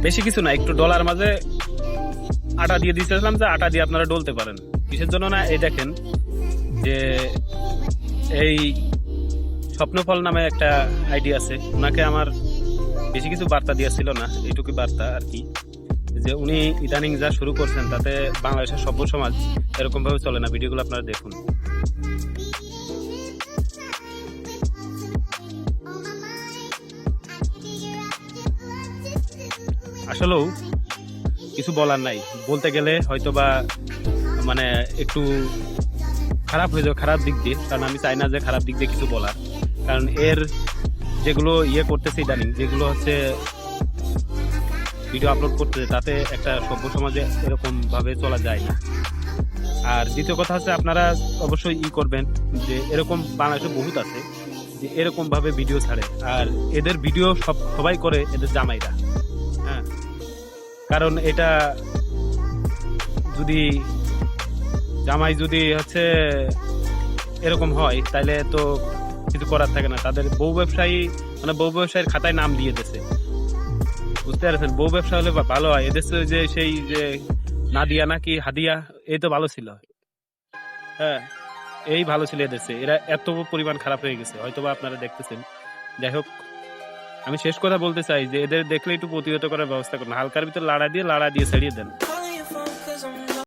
বেশি কিছু না, একটু ডলার মাঝে আটা দিয়ে দিয়েছিলাম যে আটা দিয়ে আপনারা ডলতে পারেন। কিসের জন্য না, এই দেখেন যে এই স্বপ্নফল নামে একটা আইডি আছে, ওনাকে আমার বেশি কিছু বার্তা দিয়েছিল না, এইটুকু বার্তা আর কি, যে উনি ইদানিং যা শুরু করছেন তাতে বাংলাদেশের সভ্য সমাজ এরকম ভাবে চলে না। ভিডিওগুলো আপনারা দেখুন। আসলেও কিছু বলার নাই, বলতে গেলে হয়তো বা মানে একটু খারাপ হয়ে যাবে খারাপ দিক দিয়ে, কারণ আমি চাই না যে খারাপ দিক দিয়ে কিছু বলার, কারণ এর যেগুলো করতেছে ইদানিং, যেগুলো হচ্ছে ভিডিও আপলোড করতেছে, তাতে একটা সভ্য সমাজে এরকম ভাবে চলা যায় না। আর দ্বিতীয় কথা হচ্ছে আপনারা অবশ্যই করবেন যে এরকম বাংলাদেশে বহুত আছে যে এরকম ভাবে ভিডিও ছাড়ে, আর এদের ভিডিও সবাই করে এদের জামাইরা। হ্যাঁ, কারণ এটা যদি জামাই যদি হচ্ছে এরকম হয় তাহলে তো কিছু করার থাকে না। তাদের বউ ব্যবসায়ী মানে বউ ব্যবসায়ীর খাতায় নাম দিয়ে দিয়েছে, বুঝতে পারছেন? বউ ব্যবসা হলে ভালো হয়। এদের যে সেই যে নাদিয়া নাকি হাদিয়া, এই তো ভালো ছিল। হ্যাঁ, এই ভালো ছিল এদের চেয়ে। এরা এত পরিমাণ খারাপ হয়ে গেছে, হয়তো বা আপনারা দেখতেছেন। যাই হোক, আমি শেষ কথা বলতে চাই যে এদের দেখলে একটু প্রতিহত করার ব্যবস্থা করুন, হালকার ভিতরে লাড়া দিয়ে ছাড়িয়ে দেন।